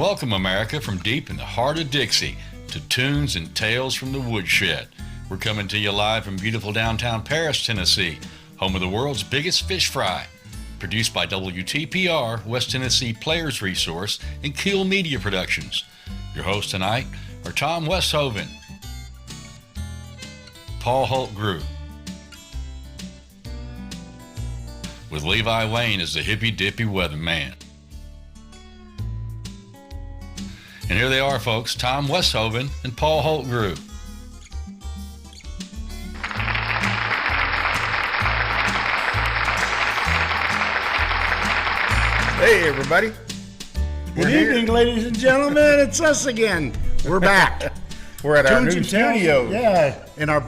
welcome America from deep in the heart of Dixie to Tunes and Tales from the Woodshed. We're coming to you live from beautiful downtown Paris, Tennessee, home of the world's biggest fish fry. Produced by WTPR, West Tennessee Players Resource, and Keel Media Productions. Your hosts tonight are Tom Westhoven, Paul Holt-Grew, with Levi Wayne as the hippy-dippy weatherman. And here they are, folks, Tom Westhoven and Paul Holt-Grew. Hey, everybody. Good evening, ladies and gentlemen. It's us again. We're back. We're at our Tunes new and Tales. studio. Yeah, in our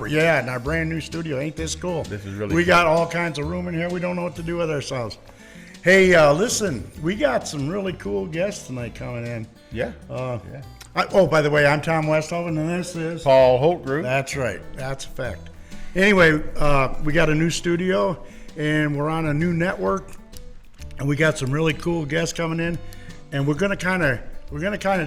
brand new studio. Ain't this cool? This is really We cool. got all kinds of room in here. We don't know what to do with ourselves. Hey, listen, we got some really cool guests tonight coming in. Yeah. By the way, I'm Tom Westhoven, and this is Paul Holt-Grew. That's right. That's a fact. Anyway, we got a new studio, and we're on a new network, and we got some really cool guests coming in, and we're gonna kind of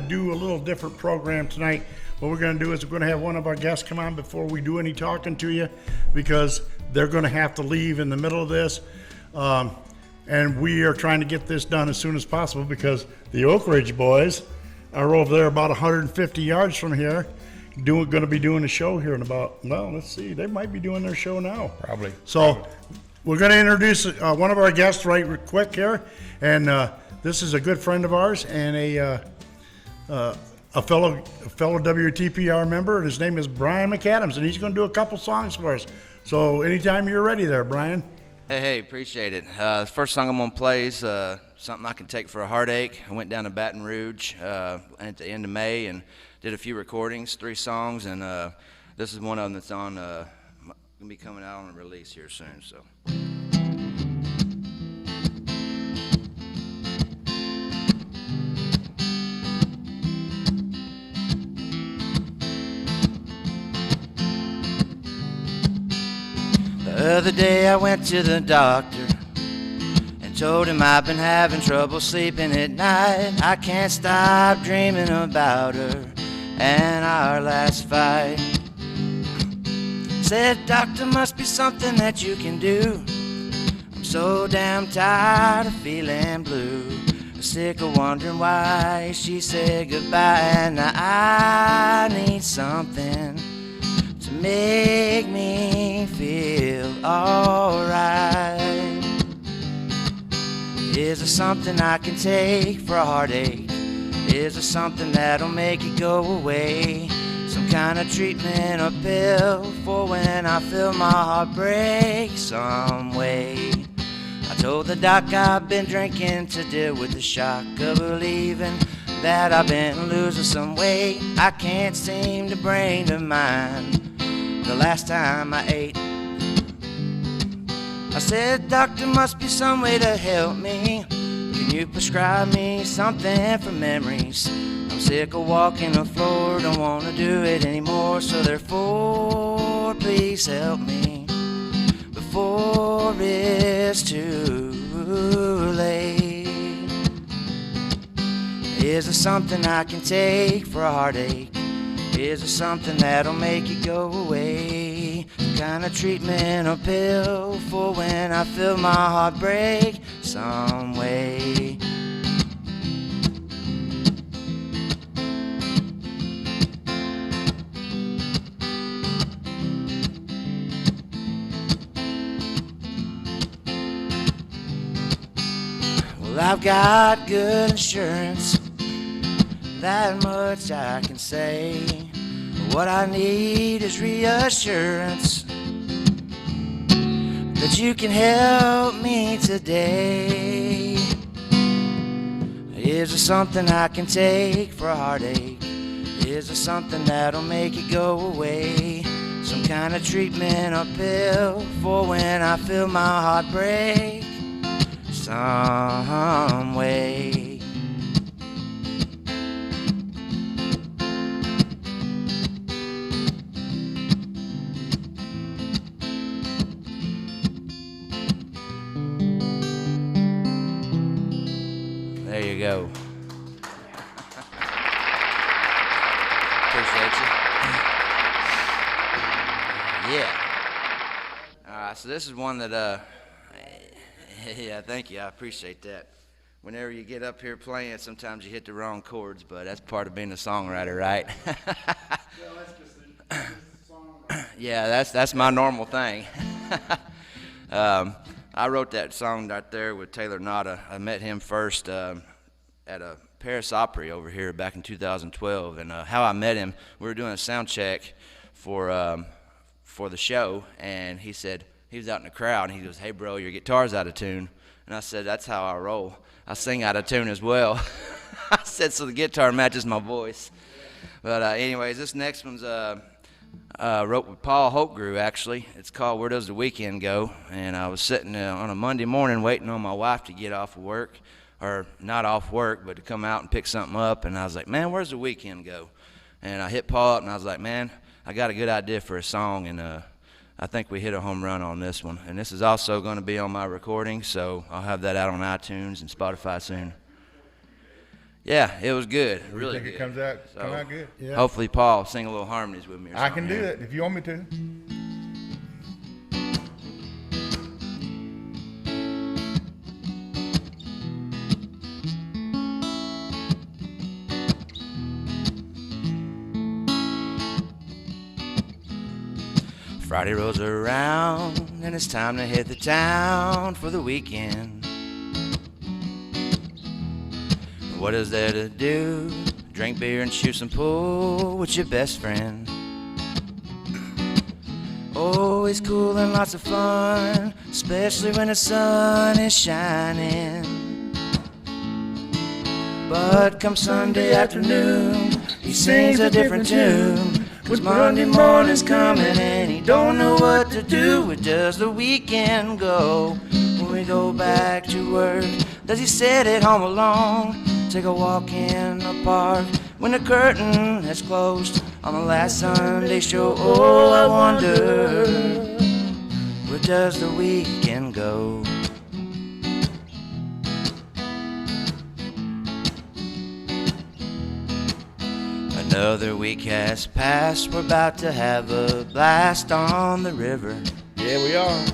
do a little different program tonight. What we're gonna do is we're gonna have one of our guests come on before we do any talking to you, because they're gonna have to leave in the middle of this, and we are trying to get this done as soon as possible because the Oak Ridge boys are over there about 150 yards from here, going to be doing a show here in about, well, let's see, they might be doing their show now. Probably. So we're going to introduce one of our guests right quick here, and this is a good friend of ours and a fellow WTPR member. His name is Brian McCadams, and he's going to do a couple songs for us. So anytime you're ready there, Brian. Hey, appreciate it. The first song I'm going to play is something I can take for a heartache. I went down to Baton Rouge at the end of May and did a few recordings, 3 songs, and this is one of them that's on, going to be coming out on a release here soon. So. The other day I went to the doctor and told him I've been having trouble sleeping at night. I can't stop dreaming about her and our last fight. Said, doctor, must be something that you can do. I'm so damn tired of feeling blue, sick of wondering why she said goodbye, and I need something to make me feel alright. Is there something I can take for a heartache? Is there something that'll make it go away? Some kind of treatment or pill for when I feel my heart break some way. I told the doc I've been drinking to deal with the shock of believing that I've been losing some weight. I can't seem to bring to mind the last time I ate. I said, doctor, must be some way to help me. Can you prescribe me something for memories? I'm sick of walking the floor, don't want to do it anymore. So therefore, please help me before it's too late. Is there something I can take for a heartache? Is there something that'll make it go away? Some kind of treatment or pill for when I feel my heart break some way. Well, I've got good insurance, that much I can say. What I need is reassurance that you can help me today. Is there something I can take for a heartache? Is there something that'll make it go away? Some kind of treatment or pill for when I feel my heart break some way. There you go. Yeah. All right, so this is one that, yeah, thank you. I appreciate that. Whenever you get up here playing, sometimes you hit the wrong chords, but that's part of being a songwriter, right? Yeah, that's my normal thing. I wrote that song right there with Taylor Nada. I met him first at a Paris Opry over here back in 2012, and how I met him, we were doing a sound check for the show, and he said, he was out in the crowd, and he goes, "Hey bro, your guitar's out of tune." And I said, "That's how I roll. I sing out of tune as well." I said, so the guitar matches my voice. But anyways, this next one's wrote with Paul Holtgrew, actually. It's called "Where Does the Weekend Go?" And I was sitting on a Monday morning waiting on my wife to get off of work, or not off work, but to come out and pick something up. And I was like, "Man, where's the weekend go?" And I hit Paul up, and I was like, "Man, I got a good idea for a song." And I think we hit a home run on this one. And this is also going to be on my recording, so I'll have that out on iTunes and Spotify soon. Yeah, it was good. Really good. It comes out good. Yeah. Hopefully Paul will sing a little harmonies with me or something. I can do that if you want me to. Friday rolls around and it's time to hit the town for the weekend. What is there to do? Drink beer and shoot some pool with your best friend. Oh, it's cool and lots of fun, especially when the sun is shining. But come Sunday afternoon, he sings a different tune. 'Cause Monday morning's coming and he don't know what to do. Where does the weekend go? When we go back to work, does he sit at home alone? Take a walk in the park when the curtain has closed on the last Sunday show. Oh, I wonder, where does the weekend go? Another week has passed, we're about to have a blast on the river. Yeah, we are.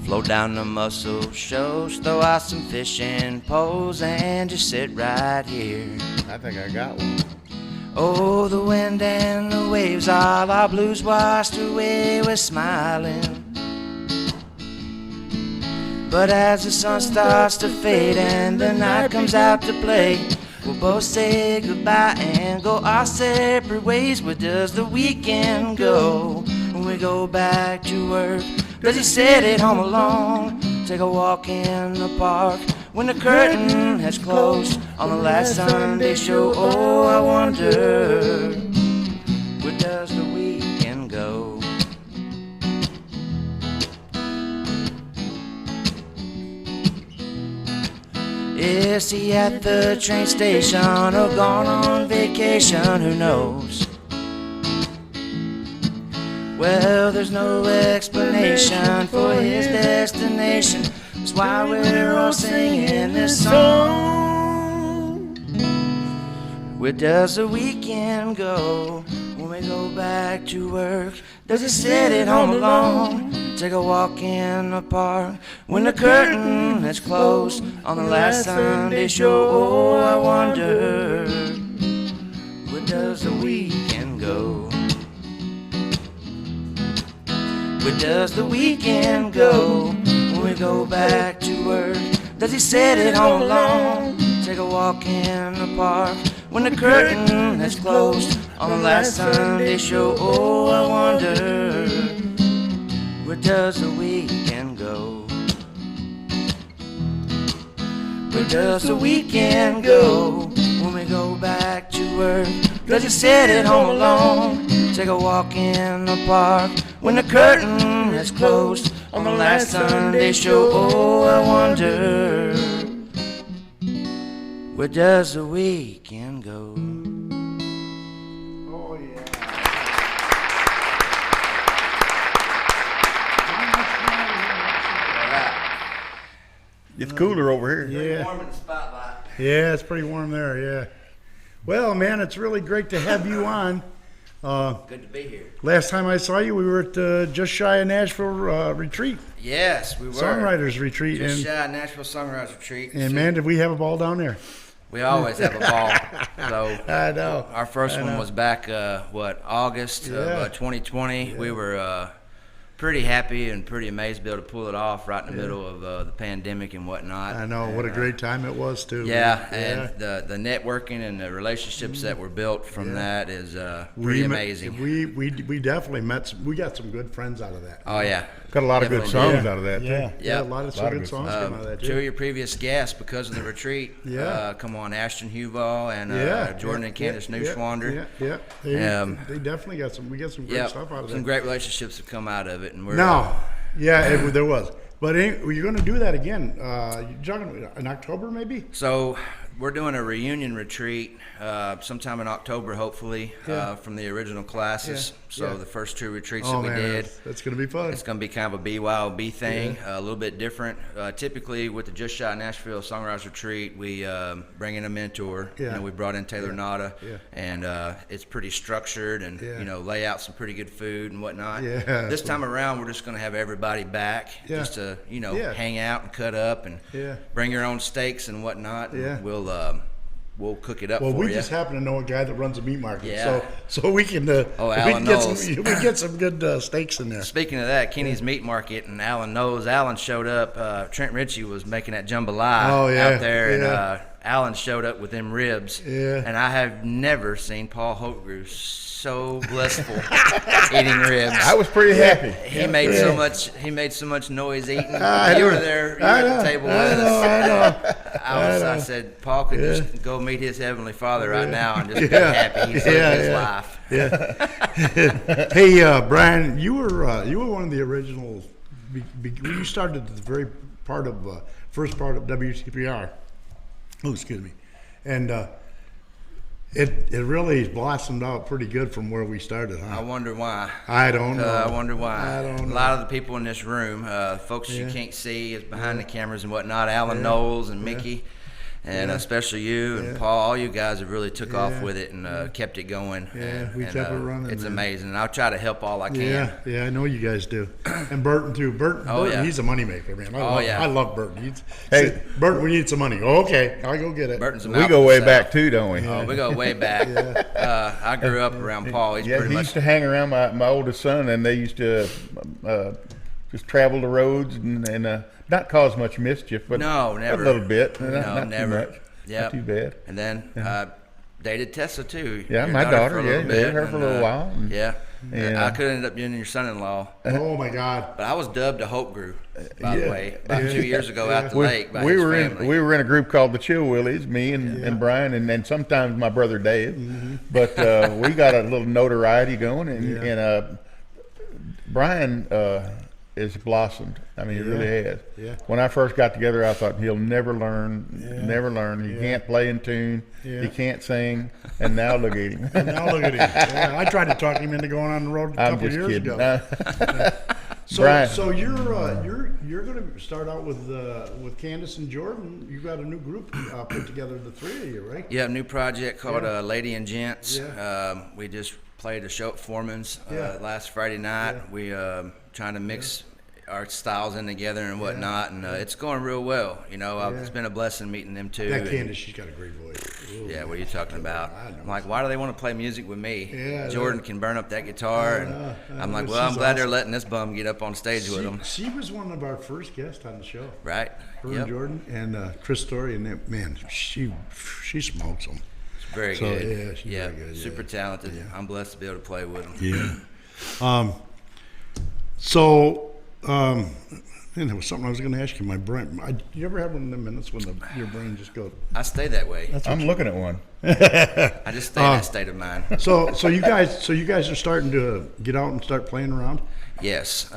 Float down the Muscle Shoals, throw out some fishing poles, and just sit right here. I think I got one. Oh, the wind and the waves, all our blues washed away, we're smiling. But as the sun starts to fade and the night comes out to play, we'll both say goodbye and go our separate ways. Where does the weekend go? When we go back to work, does he sit at home alone? Take a walk in the park when the curtain has closed on the last Sunday show. Oh, I wonder, where does the weekend go? Is he at the train station or gone on vacation? Who knows? Well, there's no explanation for his destination. That's why we're all singing this song. Where does the weekend go? When we go back to work, does he sit at home alone? Take a walk in the park when the curtain has closed on the last Sunday show. Oh, I wonder, where does the weekend go? Where does the weekend go? When we go back to work, does he sit at home alone? Take a walk in the park when the curtain has closed on the last Sunday show. Oh, I wonder, where does the weekend go? Where does the weekend go? When we go back to work, does he sit at home alone? Take a walk in the park when the curtain has closed on the last Sunday show. Oh, I wonder, where does the weekend go? Oh, yeah. It's cooler over here. Yeah. Warm in the spotlight. Yeah, it's pretty warm there, yeah. Well, man, it's really great to have you on. Good to be here. Last time I saw you, we were at Just Shy of Nashville retreat, Yes, we were. songwriters retreat, Just and shy of Nashville Songwriters Retreat. man, did we have a ball down there? We always have a ball. So I know. our first one was back, August of 2020. Yeah. We were pretty happy and pretty amazed to be able to pull it off right in the middle of the pandemic and whatnot. I know. What a great time it was, too. Yeah, and the networking and the relationships that were built from that is pretty amazing. We definitely met. We got some good friends out of that. Oh, yeah. Got a lot of good Definitely songs did. out of that, too. Yeah, a lot of good good songs came out of that, Two too. of your previous guests, because of the retreat, Yeah. come on, Ashton Huval and Jordan and Candace Neuschwander. Yeah. They definitely got some. We got some great stuff out of that. Some great relationships have come out of it, and we're There was. But you're going to do that again. You're talking in October, maybe? So we're doing a reunion retreat sometime in October, hopefully, from the original classes. Yeah. So Yeah. the first two retreats that we did. That's going to be fun. It's going to be kind of a BYOB thing, a little bit different. Typically, with the Just Shy of Nashville Songwriters Retreat, we bring in a mentor. Yeah. You know, we brought in Taylor Nada, Yeah. and it's pretty structured and, lay out some pretty good food and whatnot. Yeah. This time around, we're just going to have everybody back just to, hang out and cut up and bring your own steaks and whatnot. And Yeah. we'll cook it up Well, for we you. just happen to know a guy that runs a meat market, Yeah. so we can Alan knows. we get some good steaks in there. Speaking of that, Kenny's Meat Market, and Alan knows. Alan showed up. Trent Ritchie was making that jambalaya out there, and Alan showed up with them ribs. Yeah. And I have never seen Paul Holtgrew so blissful eating ribs. I was pretty happy. He made so much. He made so much noise eating. You were there. You were at the table with us. I said, Paul could just go meet his heavenly Father right now and just be happy. He's living his life. Hey, Brian, you were one of the original. You started at the very first part of WCPR. Oh, excuse me, and it really blossomed out pretty good from where we started, huh? I wonder why. I don't know. I wonder why. I don't know. A lot of the people in this room, folks you can't see is behind the cameras and whatnot, Alan Knowles and Mickey, and especially you and Paul, all you guys have really took off with it and kept it going. Yeah, we kept it running. It's man. amazing, and I'll try to help all I can. Yeah, I know you guys do. And Burton too. Burton, he's a moneymaker, man. I love Burton. Hey, Burton, we need some money. Oh, okay, I'll go get it. Burton's a We go way back, too, don't we? Oh, we go way back. I grew up around Paul. He's Yeah, pretty he much used to hang around my oldest son, and they used to just travel the roads and not cause much mischief, but No, never. a little bit. No, not never. Too much. Yep. Not too bad. And then dated Tessa too. Yeah, your my daughter. for a Yeah, little bit, dated her for a little while. and- Yeah. Yeah. I could end up being your son-in-law, Oh my God. but I was dubbed a Hope Grew, by the way, about 2 years ago out the We, lake by we his were family. we were in a group called the Chill Willies, me and Brian, and sometimes my brother Dave. Mm-hmm. But we got a little notoriety going, and Brian has blossomed. I mean, he really has. Yeah. When I first got together, I thought he'll never learn. He can't play in tune. Yeah. He can't sing. And now look at him. And now look at him. Yeah, I tried to talk him into going on the road a I'm couple just years kidding. ago. Brian. So you're going to start out with Candace and Jordan. You got a new group put together, the three of you, right? Yeah, new project called Lady and Gents. Yeah. We just played a show at Foreman's Yeah. last Friday night. Yeah. We trying to mix our styles in together and whatnot, and it's going real well. It's been a blessing meeting them too. That and- Candace, she's got a great voice. Ooh. Yeah, what are you talking about? I know. I'm like, why do they want to play music with me? Yeah, Jordan can burn up that guitar, and I'm like, well, I'm She's glad they're awesome. letting this bum get up on stage with them, She was one of our first guests on the show. right? Her Yep. and Jordan and Chris Story, and that, man, she smokes them. Very So, good. yeah, she's very good, Super yeah. talented. I'm blessed to be able to play with them. Yeah. And there was something I was going to ask you. My brain. You ever have one of them minutes when your brain just goes? I stay that way. I'm looking at one. I just stay in that state of mind. So you guys are starting to get out and start playing around. Yes.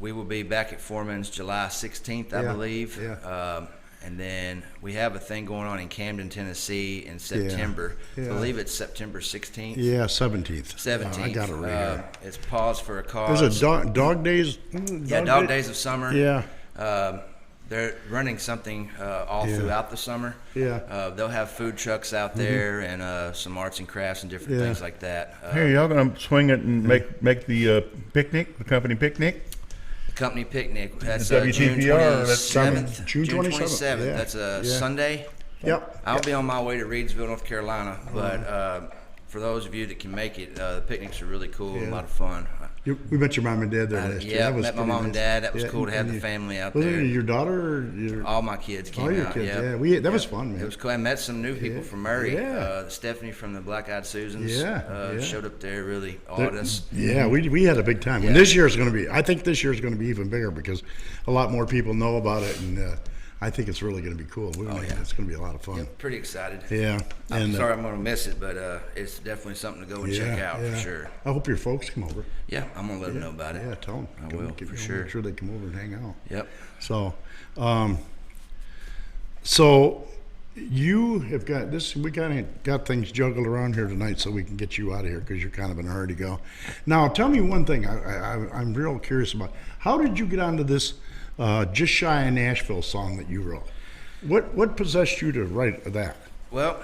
We will be back at Foreman's July 16th, I Yeah, believe. yeah. And then we have a thing going on in Camden, Tennessee in September. Yeah. I believe it's September 16th. Yeah, 17th. 17th. I got it right here. It's Pause for a Cause. There's a dog days. Dog Days of Summer. Yeah. they're running something all throughout the summer. Yeah. They'll have food trucks out there and some arts and crafts and different things like that. Hey, y'all gonna swing it and make the picnic, the company picnic? The company picnic. That's WTPR, June that's 27th. June 27th. Yeah. That's a Sunday. Yep. I'll be on my way to Reedsville, North Carolina, but for those of you that can make it, the picnics are really cool, a lot of fun. We met your mom and dad there last year. Yeah, That was met my pretty mom and nice. dad. That was cool to have and the family out was there. it your daughter or your? All my kids came All your out. kids, Yeah, that was fun, man. It was cool. I met some new people from Murray. Yeah. Stephanie from the Black Eyed Susans. Yeah. Showed up there, really awed us. Yeah, we had a big time. And this year is going to be. I think this year is going to be even bigger because a lot more people know about it, and I think it's really going to be cool. It's going to be a lot of fun. Yeah, pretty excited. Yeah. I'm sorry I'm going to miss it, but it's definitely something to go and check out for sure. I hope your folks come over. Yeah, I'm going to let them know about it. Yeah, tell them. I will, for sure. Make sure they come over and hang out. Yep. So you have got this. We kind of got things juggled around here tonight, so we can get you out of here because you're kind of in a hurry to go. Now, tell me one thing. I'm real curious about. How did you get onto this "Just Shy of Nashville" song that you wrote? What possessed you to write that? Well,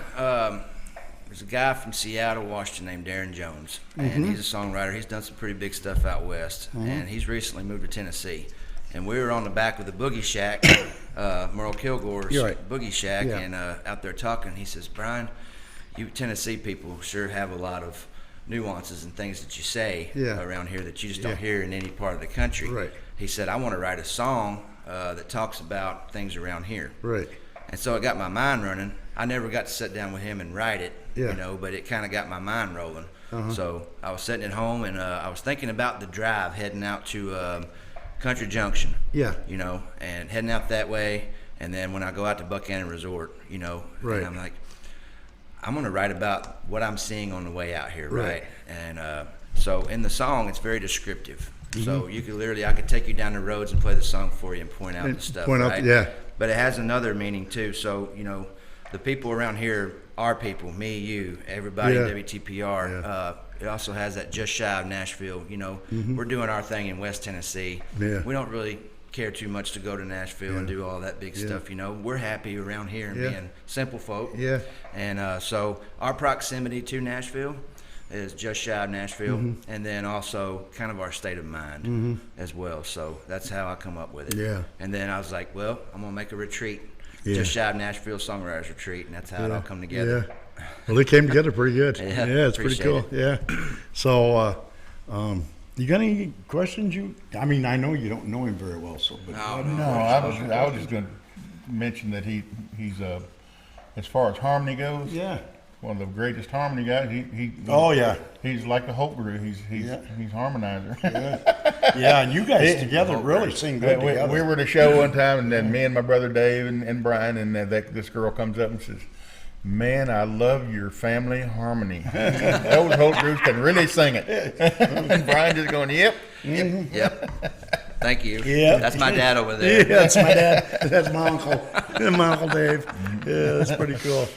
there's a guy from Seattle, Washington, named Darren Jones, and he's a songwriter. He's done some pretty big stuff out west, and he's recently moved to Tennessee. And we were on the back of the Boogie Shack, Merle Kilgore's Boogie Shack, and out there talking. He says, "Brian, you Tennessee people sure have a lot of nuances and things that you say around here that you just don't hear in any part of the country." Right. He said, "I want to write a song that talks about things around here." Right. And so it got my mind running. I never got to sit down with him and write it, but it kind of got my mind rolling. So I was sitting at home and I was thinking about the drive heading out to Country Junction. Yeah. And heading out that way. And then when I go out to Buchanan Resort, and I'm like, I'm going to write about what I'm seeing on the way out here, right? And so in the song, it's very descriptive. So you could literally, I could take you down the roads and play the song for you and point out the stuff, right? But it has another meaning too. So, the people around here, our people, me, you, everybody in WTPR, it also has that just shy of Nashville. We're doing our thing in West Tennessee. Yeah. We don't really care too much to go to Nashville and do all that big stuff. We're happy around here and being simple folk. Yeah. And so our proximity to Nashville is just shy of Nashville, and then also kind of our state of mind as well. So that's how I come up with it. Yeah. And then I was like, well, I'm gonna make a retreat, just shy of Nashville Songwriters Retreat, and that's how it all come together. Yeah. Well, they came together pretty good. Yeah, It's pretty cool. appreciate Yeah. So, you got any questions? I mean, I know you don't know him very well, so. But No, I was just going to mention that he's as far as harmony goes. Yeah. One of the greatest harmony guys. He's like a Hope Group. He's harmonizer. Yeah, and you guys together really sing good together. We were at a show one time, and then me and my brother Dave and Brian, and this girl comes up and says, "Man, I love your family harmony. Those Hope Groups can really sing it." And Brian just going, "Yep." Thank you. Yeah. That's my dad over there. Yeah, that's my dad. That's my uncle. My uncle Dave. Yeah, that's pretty cool.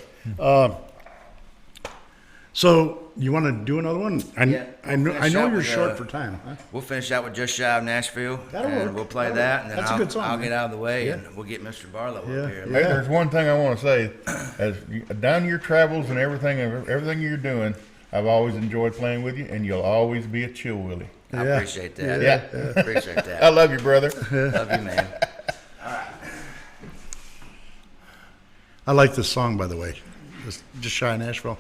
So you want to do another one? I know you're short for time. Huh? We'll finish out with Just Shy of Nashville, That'll and work. we'll play That'll that, work. and then That's a good song, I'll man. get out of the way, Yeah. and we'll get Mr. Barlow Yeah. up here. Hey, there's one thing I want to say. As down your travels and everything you're doing, I've always enjoyed playing with you, and you'll always be a chill willy. I appreciate that. Yeah. Appreciate that. I love you, brother. Love you, man. I like this song, by the way. Just Shy of Nashville.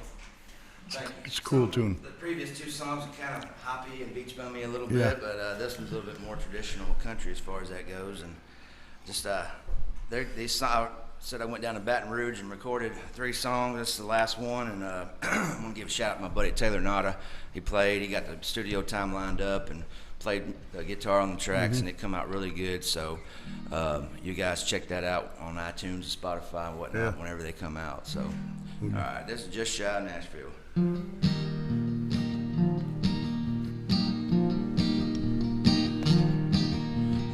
It's a cool tune. The previous two songs are kind of hoppy and beach bummy a little Yeah. bit, but this one's a little bit more traditional country as far as that goes. And just I said I went down to Baton Rouge and recorded 3 songs. This is the last one, and I'm gonna give a shout out to my buddy Taylor Nada. He got the studio time lined up and played the guitar on the tracks, and it come out really good. So you guys check that out on iTunes and Spotify and whatnot whenever they come out. So all right, this is Just Shy of Nashville.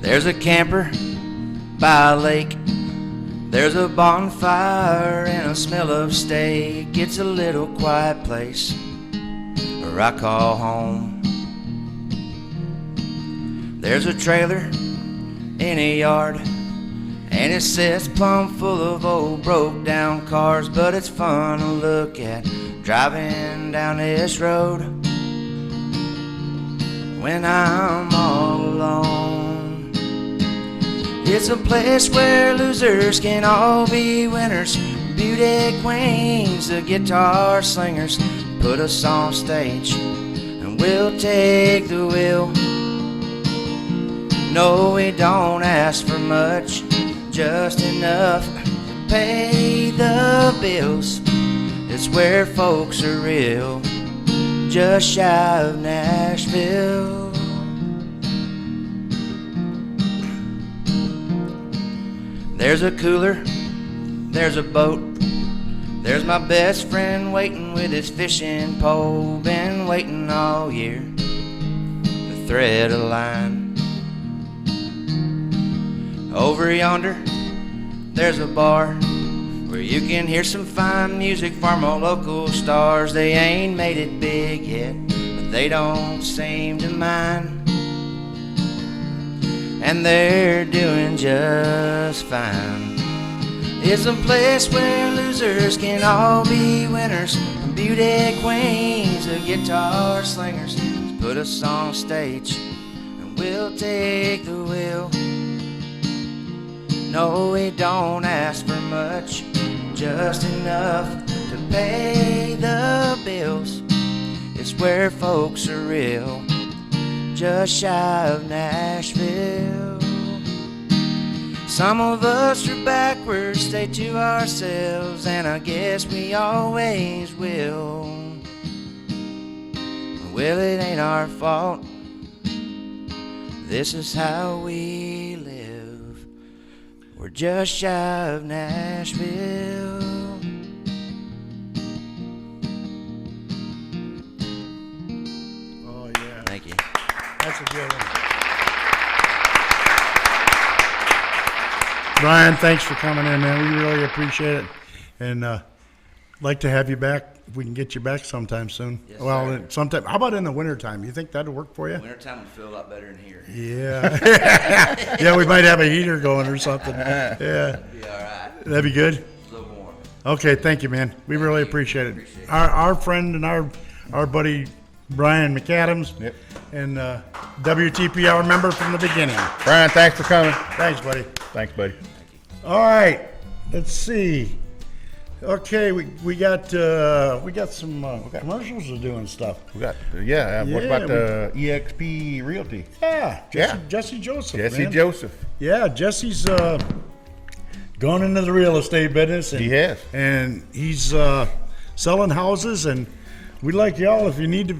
There's a camper by a lake. There's a bonfire and a smell of steak. It's a little quiet place where I call home. There's a trailer in a yard, And it sits plumb full of old broke down cars, but it's fun to look at driving down this road when I'm all alone. It's a place where losers can all be winners, beauty queens, the guitar slingers. Put us on stage and we'll take the wheel. No, we don't ask for much, just enough to pay the bills. It's where folks are real, just shy of Nashville. There's a cooler, there's a boat, there's my best friend waiting with his fishing pole. Been waiting all year to thread a line. Over yonder, there's a bar where you can hear some fine music from our local stars. They ain't made it big yet, but they don't seem to mind. And they're doing just fine. It's a place where losers can all be winners, beauty queens, the guitar slingers. Put us on stage and we'll take the wheel. No, we don't ask for much, just enough to pay the bills. It's where folks are real, just shy of Nashville. Some of us are backwards, stay to ourselves, and I guess we always will. Well, it ain't our fault, this is how we live. We're just shy of Nashville. Oh, yeah. Thank you. That's a good one. Brian, thanks for coming in, man. We really appreciate it. And like to have you back, if we can get you back sometime soon. Yes, well, sir. sometime. How about in the wintertime? You think that'd work for you? Wintertime would feel a lot better in here. Yeah. Yeah, we might have a heater going or something. Yeah. That'd be all right. That'd be good. It's a little warm. Okay, thank you, man. We really appreciate it. Appreciate it. Our friend and our buddy Brian McCadams. Yep. And WTPR member from the beginning. Brian, thanks for coming. Thanks, buddy. Thanks, buddy. All right, let's see. Okay, we got some commercials to do and stuff. We got, yeah. What Yeah, about the EXP Realty? Yeah, Yeah. Jesse Joseph. Jesse man. Joseph. Yeah, Jesse's gone into the real estate business. And, He has. and he's selling houses. And we'd like y'all, if you need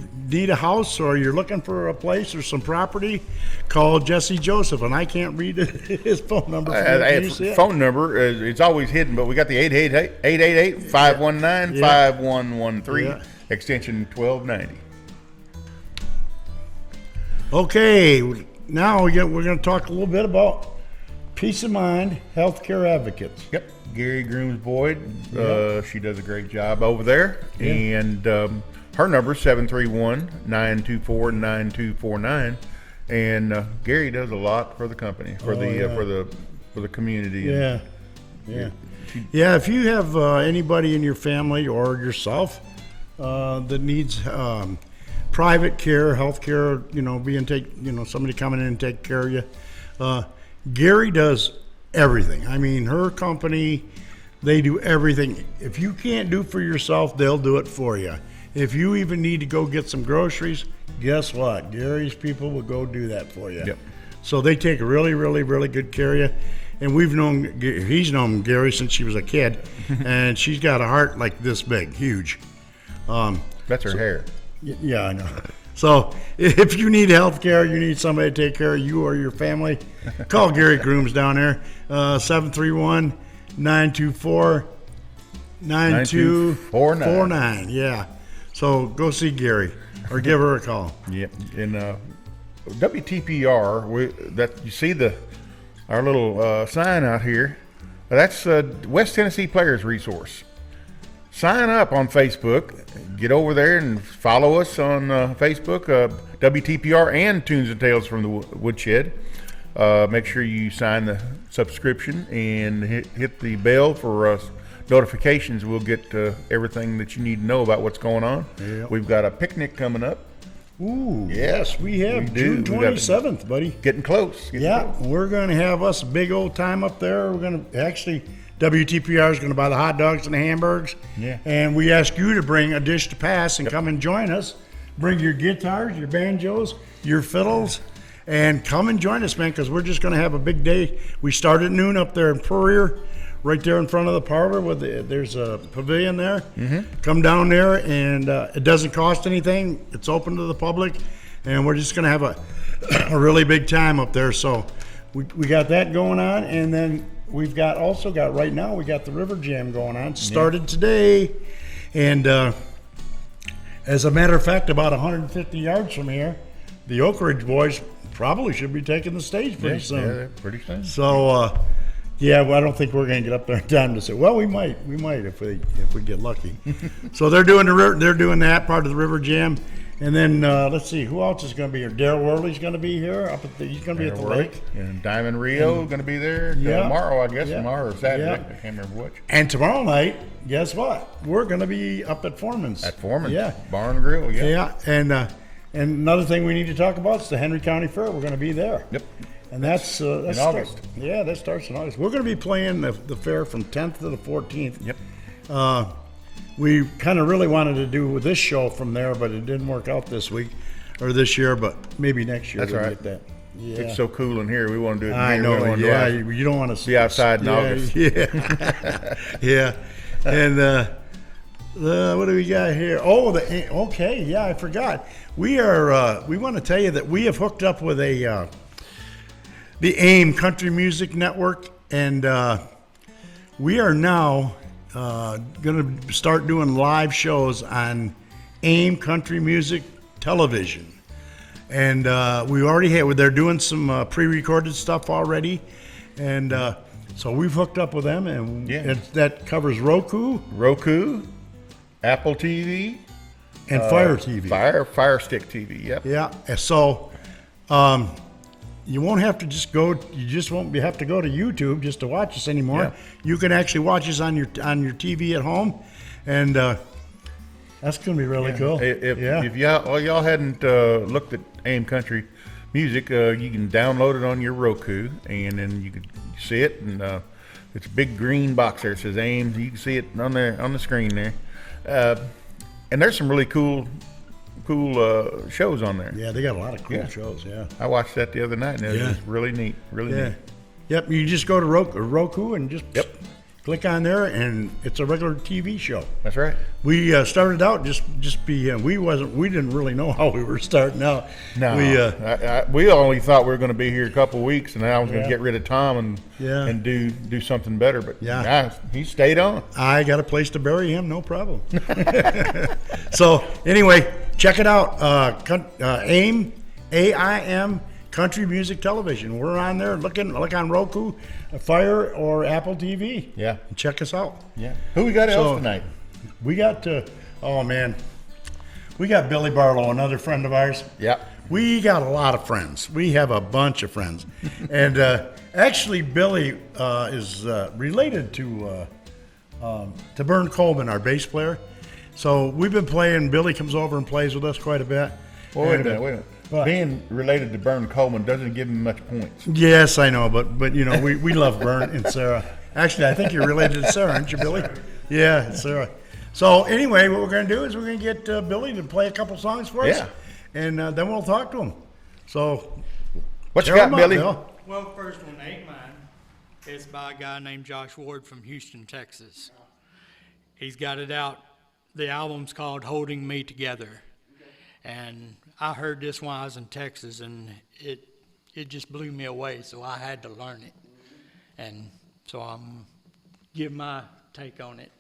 a house or you're looking for a place or some property, call Jesse Joseph. And I can't read his phone number. Can you see it? Phone number, it's always hidden, but we got the 888-519-5113, Yeah. extension 1290. Okay, now we're going to talk a little bit about Peace of Mind Healthcare Advocates. Yep, Gary Grooms Boyd. She does a great job over there. Yeah. And her number is 731-924-9249. And Gary does a lot for the company, for the community. Yeah, yeah. Yeah, if you have anybody in your family or yourself that needs private care, health care, somebody coming in and take care of you, Gary does everything. I mean, her company, they do everything. If you can't do for yourself, they'll do it for you. If you even need to go get some groceries, guess what? Gary's people will go do that for you. Yep. So they take really, really, really good care of you. And he's known Gary since she was a kid, and she's got a heart like this big, huge. That's her hair. Yeah, I know. So if you need health care, you need somebody to take care of you or your family, call Gary Grooms down there, 731-924-9249. Yeah. So go see Gary or give her a call. Yep. And WTPR, that you see our little sign out here. That's West Tennessee Players Resource. Sign up on Facebook. Get over there and follow us on Facebook, WTPR and Tunes and Tales from the Woodshed. Make sure you sign the subscription and hit the bell for notifications. We'll get everything that you need to know about what's going on. Yeah. We've got a picnic coming up. Ooh, Yeah, yes, we have. we do. June We got- 27th, buddy. Getting close. Yeah, we're going to have us a big old time up there. We're going to actually, WTPR is going to buy the hot dogs and the hamburgers. Yeah. And we ask you to bring a dish to pass and come and join us. Bring your guitars, your banjos, your fiddles, and come and join us, man, because we're just going to have a big day. We start at noon up there in Purrier, right there in front of the parlor. There's a pavilion there. Come down there, and it doesn't cost anything. It's open to the public, and we're just going to have a really big time up there. So we got that going on, and then we've also got right now we got the River Jam going on. It started today, and as a matter of fact, about 150 yards from here, the Oak Ridge boys probably should be taking the stage pretty soon. Yeah, pretty soon. So, well, I don't think we're going to get up there in time to say. Well, we might if we get lucky. So they're doing that part of the River Jam, and then let's see who else is going to be here. Daryl Worley's going to be here. He's going to be at the lake. And Diamond Rio going to be there tomorrow, I guess. Tomorrow or Saturday. I can't remember which. And tomorrow night, guess what? We're going to be up at Foreman's. At Foreman's. Yeah. Bar and Grill. Yeah. Yeah, and another thing we need to talk about is the Henry County Fair. We're going to be there. Yep. And that's in August. Yeah, that starts in August. We're going to be playing the fair from 10th to the 14th. Yep. We kind of really wanted to do this show from there, but it didn't work out this year. But maybe next year That's we'll all get that. Yeah. It's so cool in here. We want to do it. I in here. We know. don't wanna Yeah, go out. you don't want to Be outside in August. Yeah. Yeah. And what do we got here? Oh, okay. Yeah, I forgot. We want to tell you that we have hooked up with the AIM Country Music Network, and we are now going to start doing live shows on AIM Country Music Television. And we already have, they're doing some pre-recorded stuff already. And so we've hooked up with them, and that covers Roku, Apple TV, and Fire TV. Fire Stick TV. Yep. Yeah. So you won't have to you just won't have to go to YouTube just to watch us anymore. Yeah. You can actually watch us on your TV at home, and that's going to be really cool. If y'all hadn't looked at AIM Country Music, you can download it on your Roku, and then you can see it. And it's a big green box there. It says AIM. You can see it on the screen there. And there's some really cool shows on there. Yeah, they got a lot of cool shows. Yeah. I watched that the other night, and it was really neat. Really neat. Yep. You just go to Roku and just click on there, and it's a regular TV show. That's right. We started out we didn't really know how we were starting out. No, we only thought we were going to be here a couple of weeks, and I was going to get rid of Tom and do something better. But he stayed on. I got a place to bury him, no problem. So anyway, check it out. AIM, AIM Country Music Television. We're on there. Look on Roku, Fire, or Apple TV. Yeah. And check us out. Yeah. Who we got else tonight? We got we got Billy Barlow, another friend of ours. Yeah. We got a lot of friends. We have a bunch of friends. And actually, Billy is related to Vern Coleman, our bass player. So we've been playing. Billy comes over and plays with us quite a bit. Well, wait a minute. Being related to Vern Coleman doesn't give him much points. Yes, I know, but we love Vern and Sarah. Actually, I think you're related to Sarah, aren't you, Billy? Yeah, Sarah. So anyway, what we're going to do is we're going to get Billy to play a couple songs for us. Yeah. And then we'll talk to him. So what you got, Billy? Well, first one ain't mine. It's by a guy named Josh Ward from Houston, Texas. He's got it out. The album's called Holding Me Together. And I heard this when I was in Texas, and it just blew me away, so I had to learn it. And so I'm give my take on it.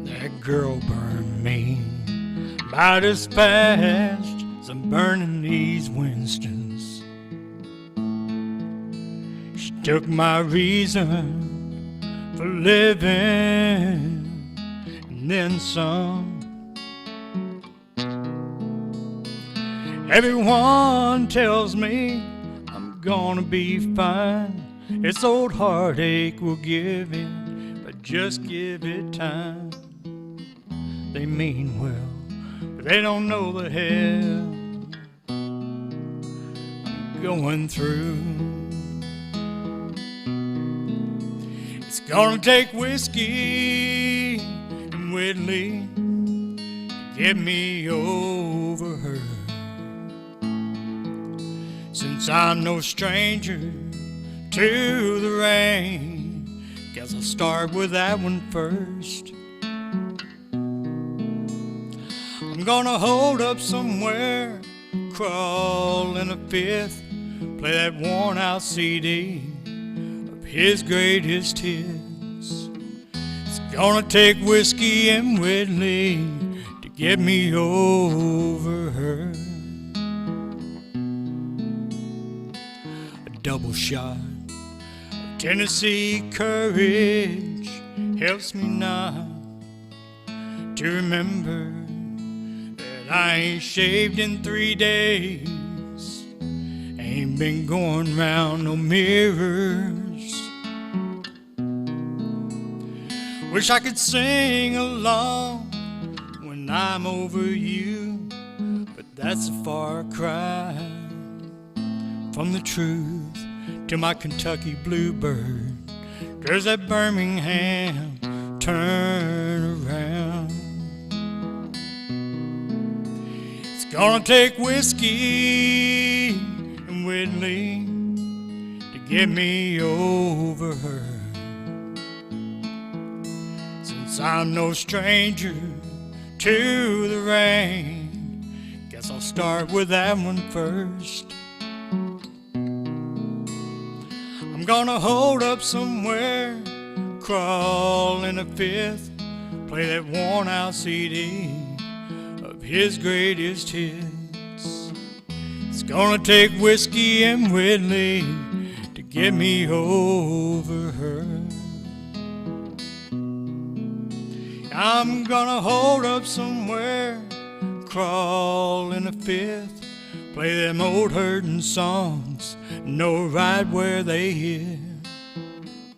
That girl burned me about as fast as I'm burning these Winstons. She took my reason for living and then some. Everyone tells me I'm gonna be fine. This old heartache will give in, but just give it time. They mean well, but they don't know the hell I'm going through. It's gonna take whiskey and Whitley to get me over her. Since I'm no stranger to the rain, guess I'll start with that one first. I'm gonna hold up somewhere, crawl in a fifth, play that worn out CD of his greatest hits. It's gonna take whiskey and Whitley to get me over her. A double shot of Tennessee courage helps me now to remember I ain't shaved in 3 days, ain't been going round no mirrors. Wish I could sing along when I'm over you, but that's a far cry from the truth. To my Kentucky bluebird, there's that Birmingham turn around. Gonna take whiskey and Whitley to get me over her. Since I'm no stranger to the rain, guess I'll start with that one first. I'm gonna hold up somewhere, crawl in a fifth, play that worn out CD of his greatest hits. It's gonna take whiskey and Whitley to get me over her. I'm gonna hold up somewhere, crawl in a fifth, play them old hurtin' songs, know right where they hit.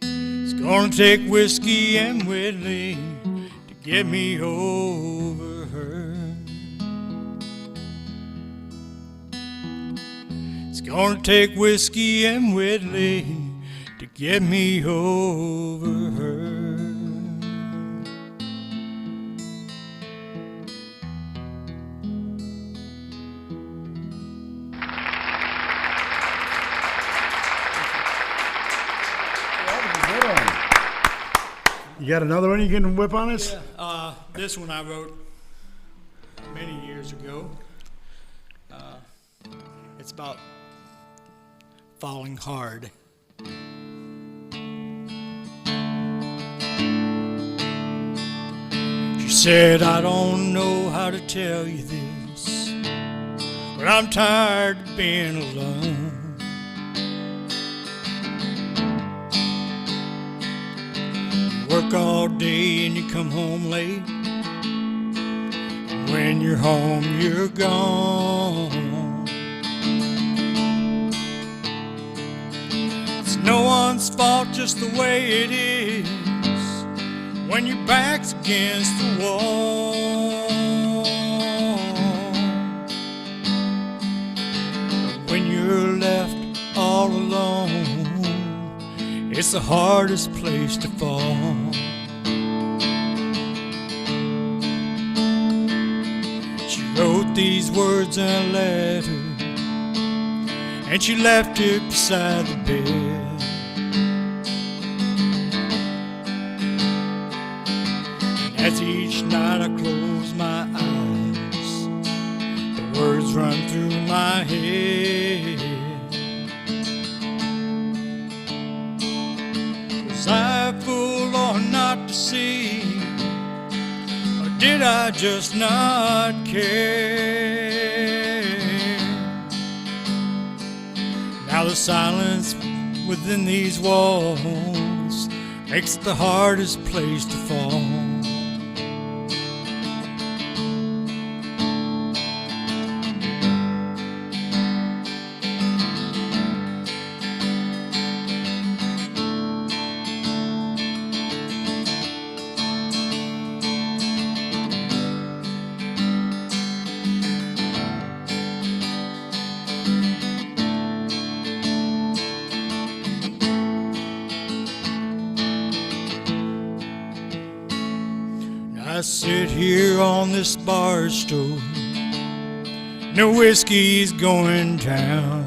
It's gonna take whiskey and Whitley to get me over her. It's gonna take whiskey and Whitley to get me over her. You got another one you can whip on us? Yeah, this one I wrote many years ago. It's about falling hard. She said, I don't know how to tell you this, but I'm tired of being alone. Work all day and you come home late. When you're home, you're gone. It's no one's fault, just the way it is. When your back's against the wall, when you're left all alone, it's the hardest place to fall. She wrote these words in a letter, and she left it beside the bed. And as each night I close my eyes, the words run through my head. Was I a fool or not to see, or did did I just not care? Now the silence within these walls makes it the hardest place to fall. I sit here on this bar stool, no whiskey's going down.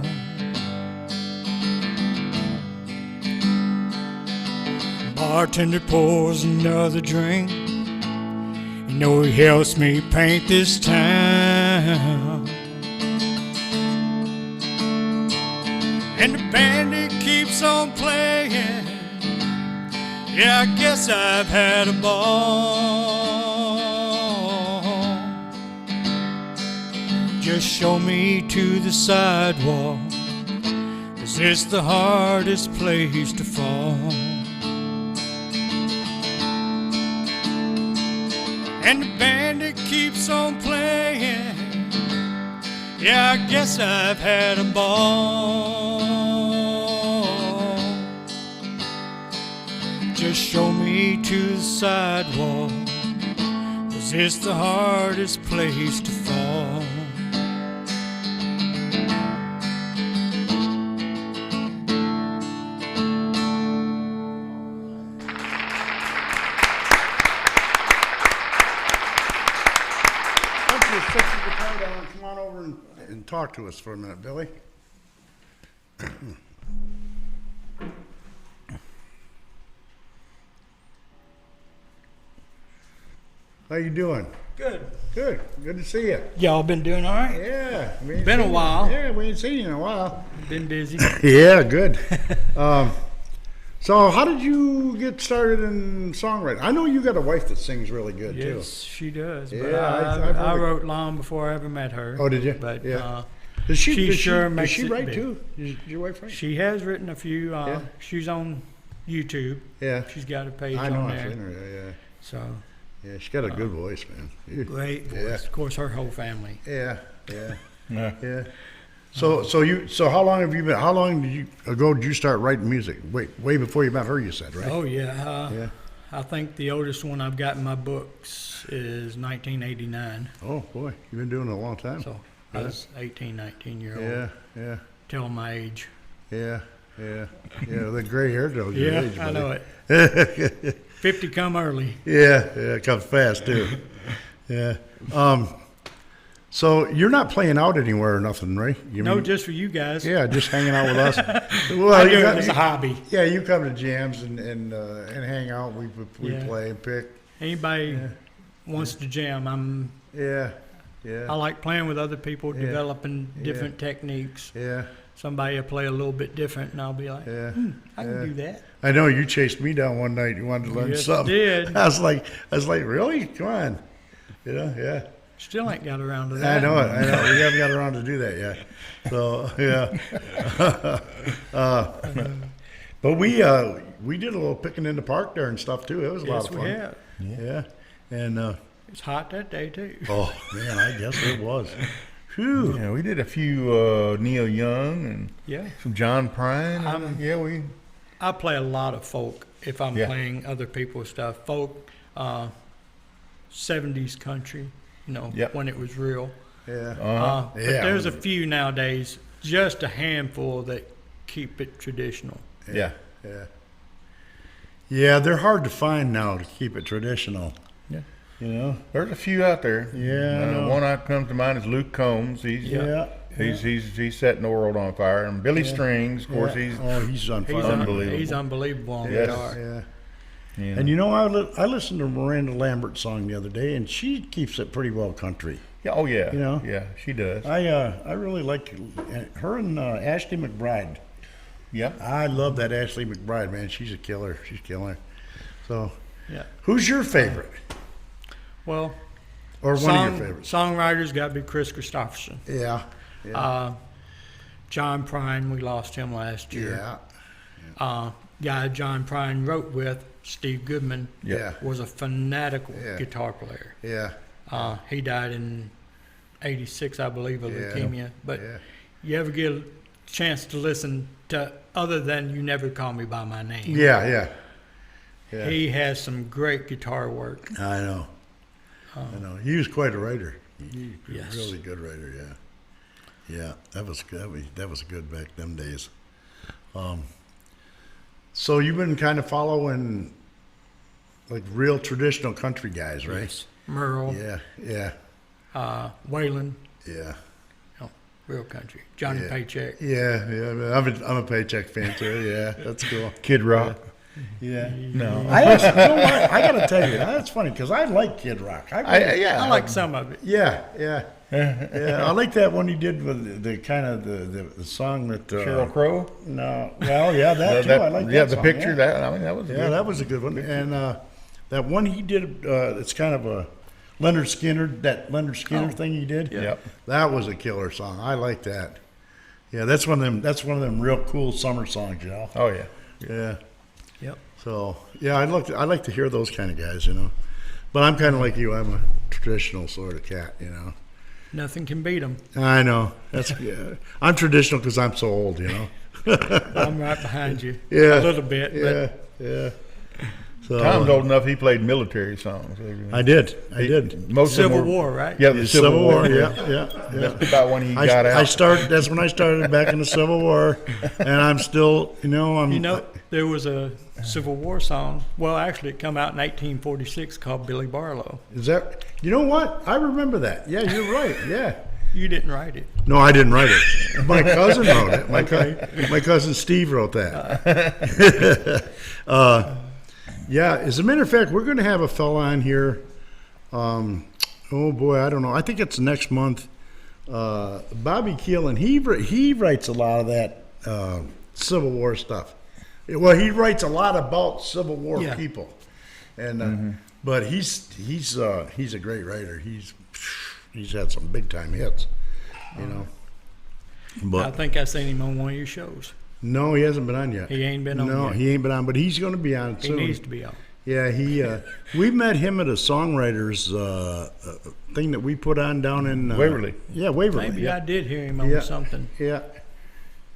Bartender pours another drink, you know he helps me paint this town. And the bandit keeps on playing, yeah, I guess I've had a ball. Just show me to the sidewalk, 'cause it's the hardest place to fall. And the bandit keeps on playing, yeah, I guess I've had a ball. Just show me to the sidewalk, 'cause it's the hardest place to fall. Come on over and talk to us for a minute, Billy. How you doing? Good. Good. Good to see you. Y'all been doing all right? Yeah. we ain't Been a seen you- while. Yeah, we ain't seen you in a while. Been busy. Yeah, good. So how did you get started in songwriting? I know you got a wife that sings really good Yes, she does. But Yeah, I've I heard it. wrote long before I ever met her. Oh, did you? But Yeah. too. Does she, she does sure does makes she it write big. too? Is your wife write? She has written a few. Yeah. She's on YouTube. Yeah. She's got a page I know. on I've there. seen her. Yeah. So Yeah, she's got a good voice, man. great voice. Yeah. Of course, her whole family. Yeah. Yeah. Yeah. Yeah. So how long have you been? How long did you start writing music? Way before you met her, you said, right? Oh yeah. Yeah. I think the oldest one I've got in my books is 1989. Oh boy, you've been doing it a long time. So I was 18, 19-year-old. Yeah. Yeah. Tell my age. Yeah. Yeah. Yeah. The gray hair tells your Yeah, age, I buddy. know it. 50 come early. Yeah. Yeah. It comes fast too. Yeah. So you're not playing out anywhere or nothing, right? No, just for you guys. Yeah, just hanging out with us. Well, I do you it got- as a hobby. Yeah, you come to jams and hang out. We Yeah. play and pick. Anybody wants to jam, Yeah, I yeah, like playing with other people, Yeah. developing different techniques. yeah, Somebody will play a little bit different, and I'll be like, yeah. I can do that. I know you chased me down one night. You wanted to learn Yes, I something. did. I was like, really? Come on. Yeah. Still ain't got around to I that. know it. I know. We haven't got around to do that yet. So yeah. But we did a little picking in the park there and stuff too. It was a lot Yes, of we fun. have. Yeah. And It's hot that day too. oh man, I guess it was. Phew. Yeah, we did a few Neil Young and Yeah. some John Prine. Yeah, I play a lot of folk if I'm Yeah. playing other people's stuff. Folk, 70s country, Yep. when it was real. Yeah. But Yeah. there's a few nowadays, just a handful that keep it traditional. yeah. Yeah. Yeah, they're hard to find now to keep it traditional. Yeah. You know? There's a few out there. Yeah, I know. One that comes to mind is Luke Combs. He's he's setting the world on fire. And Billy Strings, of course, he's he's on fire. Unbelievable. He's unbelievable on Yes. guitar. Yeah. you And you know, I listened to Miranda Lambert's song the other day, and she keeps it pretty well country. yeah, oh yeah, You know? yeah, she does. I really like her and Ashley McBride. Yeah, I love that Ashley McBride, man. She's a killer. She's killer. So, Yeah. who's your favorite? Well, Or one of your favorites? Songwriters got to be Chris Christopherson. Yeah. John Prine, we lost him last year. Yeah. Guy John Prine wrote with, Steve Goodman, Yeah. was a fanatical Yeah. guitar player. Yeah. He died in '86, I believe, of leukemia. But Yeah. you ever get a chance to listen to other than You Never Call Me By My Name? Yeah. He has some great guitar work. I know. He was quite a writer. He was Yes. a really good writer. Yeah. That was good. That was good back them days. So you've been kind of following like real traditional country guys, right? Yes. Merle, Yeah. Waylon, Yeah. real country. Johnny Paycheck. Yeah. I'm a Paycheck fan too. Yeah, that's cool. Kid Rock. Yeah. No. I gotta tell you, that's funny because I like Kid Rock. I like some of it. Yeah. I like that one he did with the kind of the song that Sheryl Crow. No, well, yeah, that too. I like that. Yeah, the song, picture. Yeah. That was. Yeah, good. that was a good one. And that one he did, it's kind of a Leonard Skinner thing he did. Yeah. Yep. That was a killer song. I like that. Yeah, that's one of them real cool summer songs, you know. Oh yeah. Yeah. Yep. So yeah, I like to hear those kind of guys, you know. But I'm kind of like you. I'm a traditional sort of cat, you know. Nothing can beat them. I know. That's yeah. I'm traditional because I'm so old, you know. I'm right behind you. Yeah. A little bit. Yeah. So Tom's old enough. He played military songs. I did. Most Civil of them were, War, right? Yeah, the Civil War. Yeah. That's about when he got out. That's when I started back in the Civil War, and I'm still, you know, There was a Civil War song. Well, actually, it come out in 1846 called Billy Barlow. Is that? You know what? I remember that. Yeah, you're right. Yeah. You didn't write it. No, I didn't write it. My cousin wrote it. My cousin Steve wrote that. Yeah, as a matter of fact, we're going to have a fella on here. Oh boy, I don't know. I think it's next month. Bobby Keelan. He writes a lot of that Civil War stuff. Well, he writes a lot about Civil War people, and but he's a great writer. He's had some big time hits, you know. But I think I seen him on one of your shows. no, he hasn't been on yet. He ain't been on No, yet. he ain't been on, but he's going to be on He soon. needs to be on. Yeah, we met him at a songwriters thing that we put on down in Waverly. Yeah, Waverly. Maybe yeah. I did hear him on something. Yeah.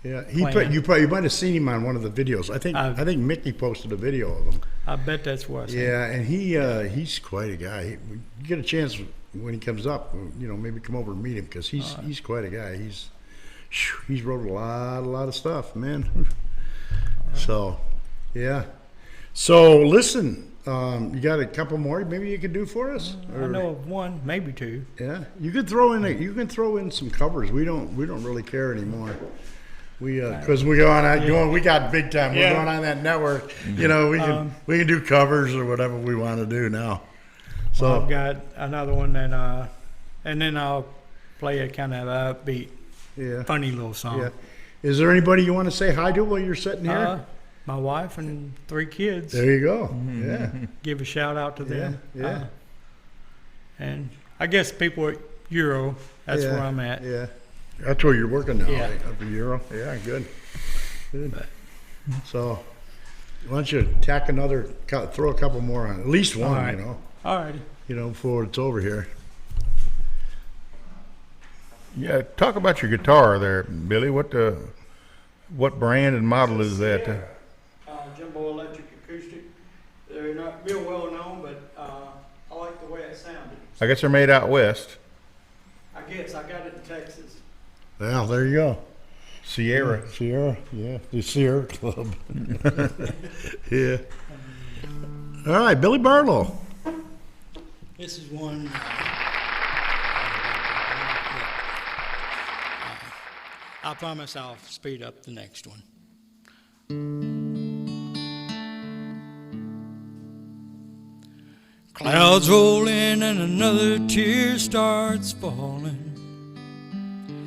Playing. You might have seen him on one of the videos. I think Mickey posted a video of him. I bet that's what I seen. Yeah, and he's quite a guy. You get a chance when he comes up, you know, maybe come over and meet him because he's quite a guy. He's wrote a lot of stuff, man. So, yeah. So listen, you got a couple more maybe you could do for us? I know of one, maybe two. Yeah, you could throw in some covers. We don't really care anymore. We because we go on we got big time. We're going on that network. You know, we can do covers or whatever we want to do now. So I've got another one, and then I'll play a kind of upbeat, funny little song. yeah. Is there anybody you want to say hi to while you're sitting here? My wife and 3 kids. There you go. Yeah. Give a shout out to them. Yeah. And I guess people at Euro, that's where I'm at. Yeah. That's where you're working now, Yeah. right? Up in Euro. Yeah, good. So, why don't you tack throw a couple more on, at least one, All right. you know. All righty. You know, before it's over here. Yeah, talk about your guitar there, Billy. What brand and model is that? Jumbo Electric Acoustic. They're not real well known, but I like the way it sounded. I guess they're made out west. I guess I got it in Texas. Well, there you go. Sierra. Sierra, yeah. The Sierra Club. Yeah. All right, Billy Barlow. This is one. I promise I'll speed up the next one. Clouds roll in and another tear starts falling.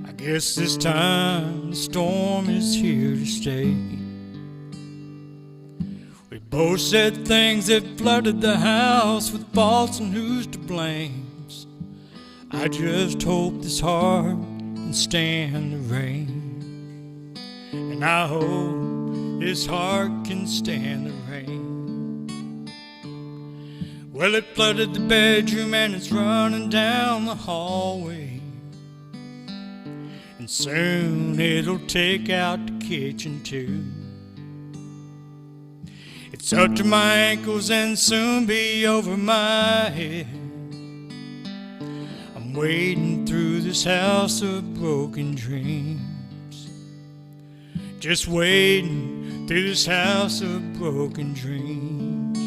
I guess this time the storm is here to stay. We both said things that flooded the house with faults and who's to blame. I just hope this heart can stand the rain. And I hope this heart can stand the rain. Well, it flooded the bedroom and it's running down the hallway. And soon it'll take out the kitchen too. It's up to my ankles and soon be over my head. I'm wading through this house of broken dreams. Just wading through this house of broken dreams.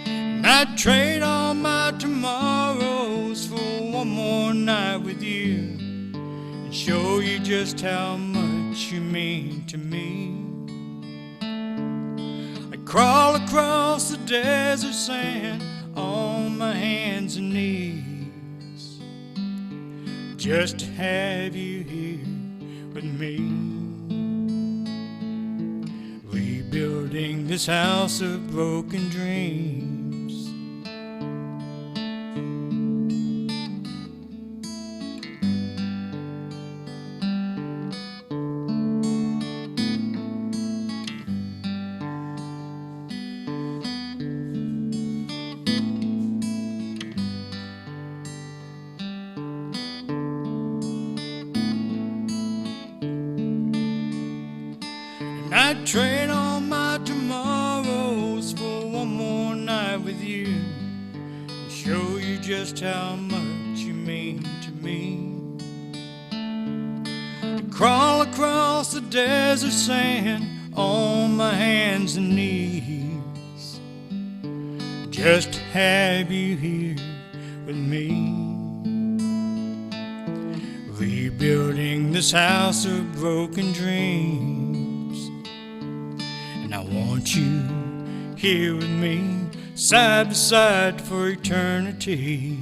And I'd trade all my tomorrows for one more night with you and show you just how much you mean to me. Crawl across the desert sand on my hands and knees just to have you here with me. Rebuilding this house of broken dreams. I'd trade all my tomorrows for one more night with you and show you just how much you mean to me. I'd crawl across the desert sand on my hands and knees just to have you here with me. Rebuilding this house of broken dreams. And I want you here with me, side by side for eternity.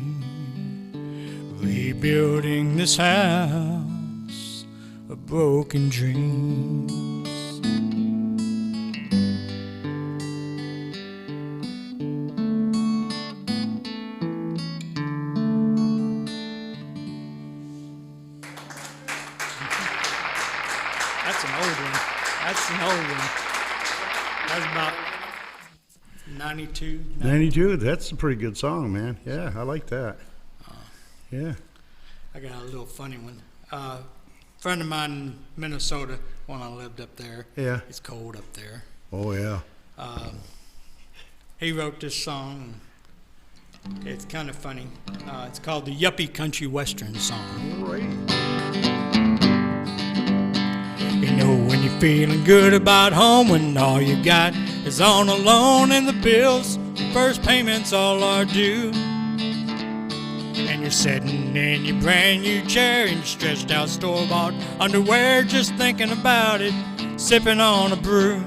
Rebuilding this house of broken dreams. That's an old one. That's an old one. That's about 92. 92, that's a pretty good song, man. Yeah, I like that. Yeah. I got a little funny one. Friend of mine in Minnesota, when I lived up there. Yeah. It's cold up there. Oh, yeah. He wrote this song. It's kind of funny. It's called the Yuppie Country Western Song. Right. You know when you're feeling good about home, when all you got is on a loan and the bills, first payments all are due. And you're sitting in your brand new chair in your stretched out store-bought underwear, just thinking about it, sipping on a brew.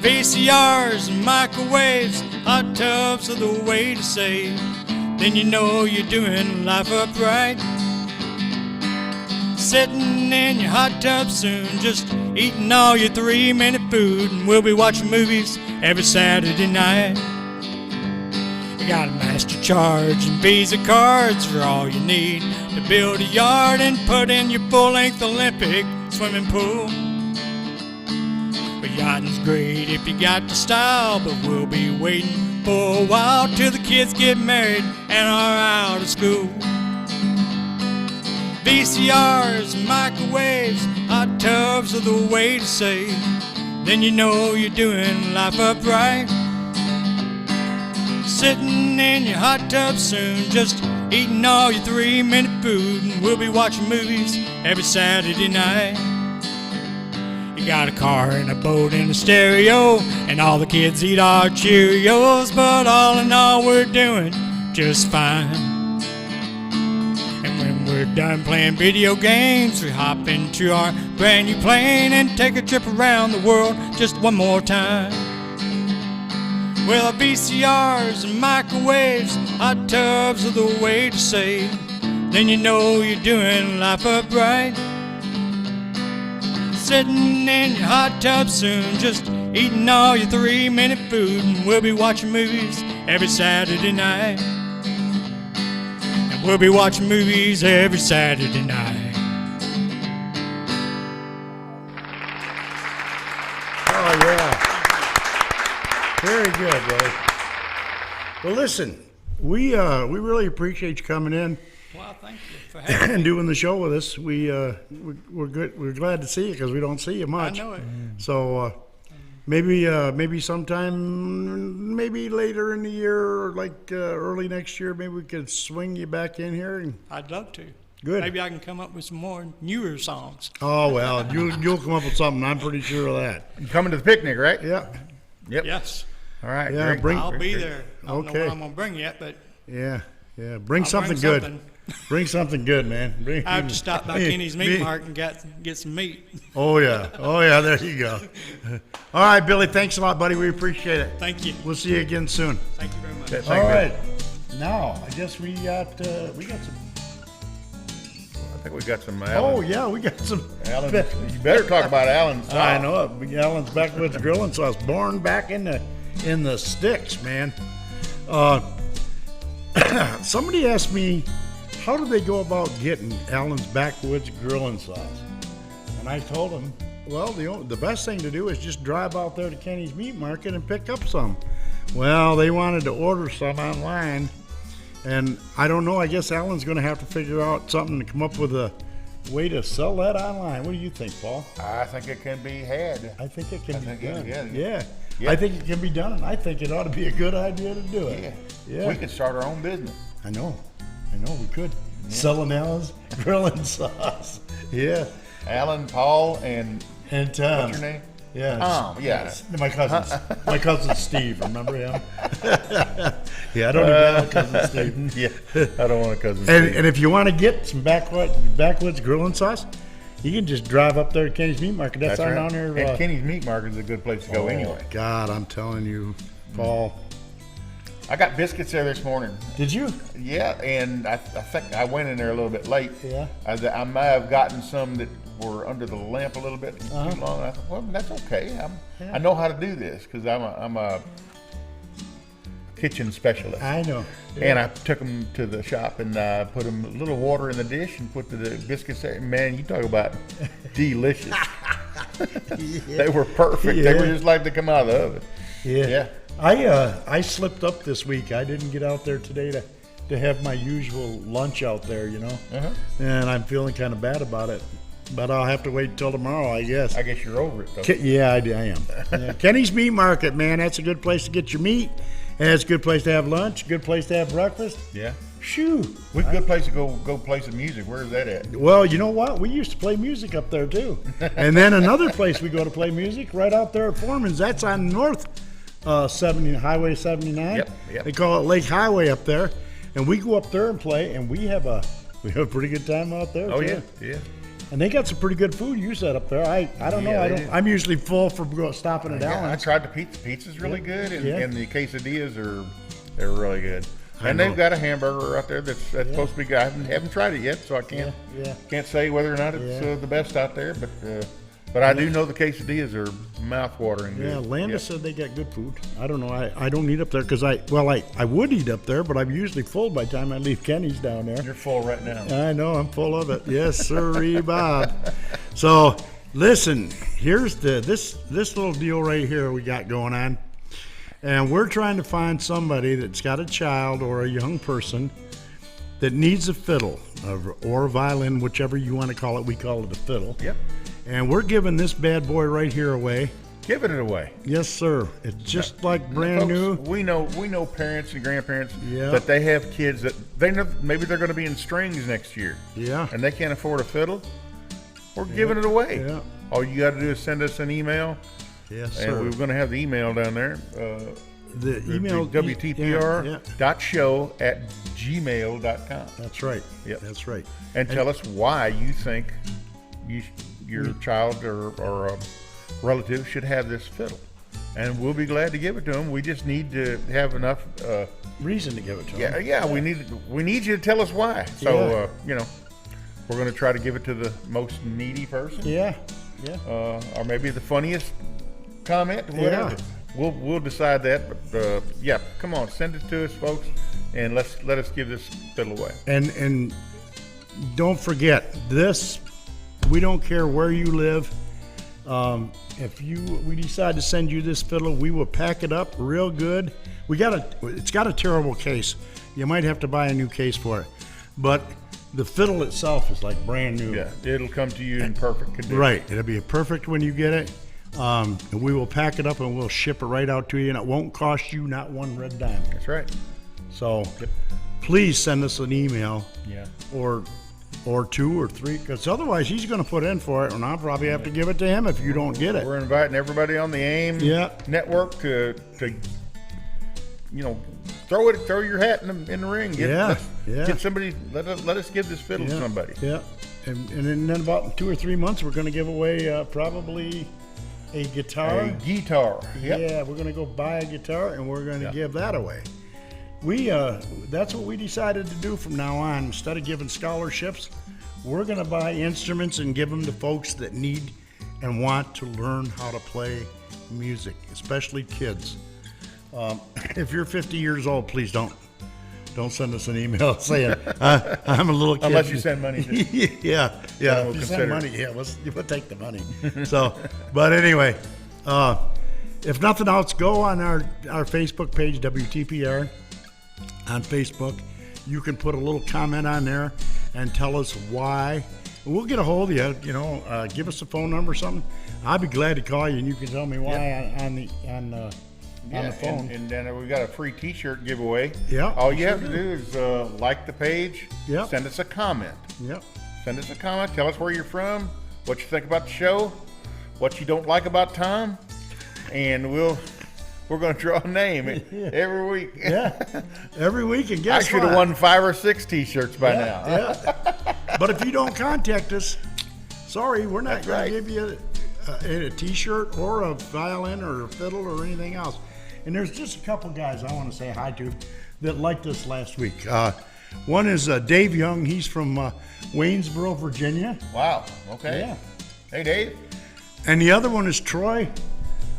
VCRs and microwaves, hot tubs are the way to save. Then you know you're doing life upright. Sitting in your hot tub soon, just eating all your 3-minute food, and we'll be watching movies every Saturday night. You got a master charge and Visa cards for all you need to build a yard and put in your full-length Olympic swimming pool. But yachting's great if you got the style, but we'll be waiting for a while till the kids get married and are out of school. VCRs and microwaves, hot tubs are the way to save. Then you know you're doing life upright. Sitting in your hot tub soon, just eating all your 3-minute food, and we'll be watching movies every Saturday night. You got a car and a boat and a stereo, and all the kids eat our Cheerios, but all in all we're doing just fine. And when we're done playing video games, we hop into our brand new plane and take a trip around the world just one more time. Well, VCRs and microwaves, hot tubs are the way to save. Then you know you're doing life upright. Sitting in your hot tub soon, just eating all your 3-minute food, and we'll be watching movies every Saturday night. We'll be watching movies every Saturday night. Oh, yeah. Very good, Billy. Well, listen, we really appreciate you coming in Well, thank you for having me. and doing the show with us. We're good. We're glad to see you because we don't see you I much. know it. So maybe sometime, maybe later in the year, or like early next year, maybe we could swing you back in here. And I'd love to. Good. Maybe I can come up with some more newer songs. oh well, you'll come up with something. I'm pretty sure of that. You coming to the picnic, right? Yeah, Yep. Yes, All right. Yeah, great. bring- I'll be Great. there. I don't know Okay. what I'm gonna bring yet, but yeah. Bring I'll bring something good. something. Bring something good, man. I have to stop by Me- Kenny's Meat Market and get some meat. Oh yeah. There you go. All right, Billy. Thanks a lot, buddy. We appreciate it. Thank you. We'll see you again soon. Thank you very much. Thank All you. right. Now, I guess we got some. I think we got some Oh Alan. yeah, we got some. Alan. You better talk about Alan. I know it. Alan's Backwoods Grilling Sauce, born back in the sticks, man. Somebody asked me, how do they go about getting Alan's Backwoods Grilling Sauce? And I told them, well, the best thing to do is just drive out there to Kenny's Meat Market and pick up some. Well, they wanted to order some online, and I don't know. I guess Alan's going to have to figure out something to come up with a way to sell that online. What do you think, Paul? I think it can be had. I think it can be think done. yeah. Yeah. I think it can be done, and I think it ought to be a good idea to do it. Yeah. We could start our own business. I know, we could. Selling Alan's Grilling Sauce. Yeah. Alan, Paul, and And Tom. what's your name? Yeah. Tom, yeah. My cousin Steve, remember him? Yeah, I don't even have a cousin Steve. Yeah. I don't want a cousin. And, Steve. and if you want to get some backwoods grilling sauce, you can just drive up there to Kenny's Meat Market. That's right. down there. And Kenny's Meat Market is a good place to go anyway. God, I'm telling you, Paul. I got biscuits there this morning. Did you? Yeah, and I think I went in there a little bit late. Yeah. I may have gotten some that were under the lamp a little bit too long. And I thought, well, that's okay. I know how to do this because I'm a kitchen specialist. I know. And I took them to the shop and put them a little water in the dish and put the biscuits there. Man, you talk about delicious. They were perfect. They were Yeah. just like they come out of the oven. Yeah. Yeah. I slipped up this week. I didn't get out there today to have my usual lunch out there, and I'm feeling kind of bad about it. But I'll have to wait until tomorrow, I guess. I guess you're over it, though. Yeah, I am. Yeah. Kenny's Meat Market, man, that's a good place to get your meat, and it's a good place to have lunch, good place to have breakfast. Yeah. Shoo. We've got a good place to go play some music. Where's that at? Well, you know what? We used to play music up there too. And then another place we go to play music right out there at Foreman's. That's on North 70 Highway 79. Yep. They call it Lake Highway up there, and we go up there and play, and we have a pretty good time out there. Oh, too. yeah. And they got some pretty good food you said up there. I don't know. Yeah, I they don't. do. I'm usually full for stopping at Yeah, I Allen's. tried the pizza. Pizza's really good, and, Yeah. and the quesadillas they're really good. And know. they've got a hamburger out there that's supposed to be good. I haven't tried it yet, so I can't say whether or not it's Yeah. the best out there. But I do know the quesadillas are mouth-watering Yeah, good. Landis said they got good food. I don't know. I don't eat up there because I would eat up there, but I'm usually full by the time I leave Kenny's down there. You're full right now. I know, I'm full of it. Yes, sirree, Bob. So, listen, here's this little deal right here we got going on. And we're trying to find somebody that's got a child or a young person that needs a fiddle or a violin, whichever you want to call it. We call it a fiddle. Yep. And we're giving this bad boy right here away. Giving it away. Yes, sir. It's just like brand Folks, new. We know parents and grandparents Yeah. that they have kids that they know maybe they're going to be in strings next year. Yeah. And they can't afford a fiddle. We're giving it away. Yeah. All you got to do is send us an email. Yes, And sir. we were going to have the email down there. The email WTPR.show@gmail.com. That's right. Yep. That's right. And tell us why you think your child or a relative should have this fiddle. And we'll be glad to give it to them. We just need to have enough. Reason to give it to them. Yeah. We need you to tell us why. So we're going to try to give it to the most needy person. Yeah. Or maybe the funniest comment. Whatever. we'll decide that. But yeah, come on, send it to us, folks, and let us give this fiddle away. And don't forget this. We don't care where you live. If we decide to send you this fiddle, we will pack it up real good. It's got a terrible case. You might have to buy a new case for it, but the fiddle itself is like brand new. Yeah, it'll come to you in perfect condition. Right, it'll be perfect when you get it. And we will pack it up and we'll ship it right out to you, and it won't cost you not one red dime. That's right. So please send us an email. Yeah. Or 2 or 3, because otherwise he's going to put in for it, and I'll probably have to give it to him if you don't get it. We're inviting everybody on the AIM network to throw your hat in the ring. Get somebody. Let us give this fiddle to somebody. Yeah, and in about 2 or 3 months we're going to give away probably a guitar. A guitar. Yep. Yeah, we're going to go buy a guitar and we're going to give that away. That's what we decided to do from now on. Instead of giving scholarships, we're going to buy instruments and give them to folks that need and want to learn how to play music, especially kids. If you're 50 years old, please don't send us an email saying I'm a little kid. Unless you send money. Yeah. We'll if you send money, we'll take the money. So, but anyway, if nothing else, go on our Facebook page, WTPR. On Facebook, you can put a little comment on there and tell us why. We'll get a hold of you. Give us a phone number or something. I'll be glad to call you, and you can tell me why on the phone. And then we got a free T-shirt giveaway. Yeah. All you have to do is like the page. Yep. Send us a comment. Yep. Send us a comment. Tell us where you're from, what you think about the show, what you don't like about Tom, and we're going to draw a name every week. Yeah, every week. And guess I should have won 5 or 6 T-shirts by now. Yeah. But if you don't contact us, sorry, we're not going to give you a T-shirt or a violin or a fiddle or anything else. And there's just a couple guys I want to say hi to that liked us last week. One is Dave Young. He's from Waynesboro, Virginia. Wow. Okay. Yeah. Hey, Dave. And the other one is Troy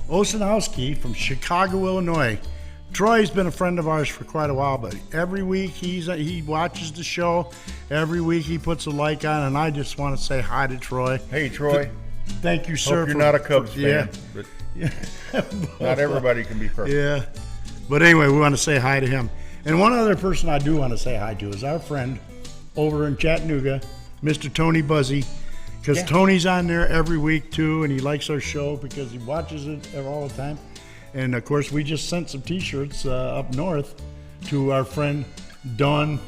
Osenowski from Chicago, Illinois. Troy's been a friend of ours for quite a while, but every week he watches the show. Every week he puts a like on, and I just want to say hi to Troy. Hey, Troy. Thank you, sir. Hope you're not a Cubs fan. Yeah. But not everybody can be perfect. Yeah. But anyway, we want to say hi to him. And one other person I do want to say hi to is our friend over in Chattanooga, Mr. Tony Buzzy. Because Tony's on there every week, too, and he likes our show because he watches it all the time. And, of course, we just sent some T-shirts up north to our friend Dawn.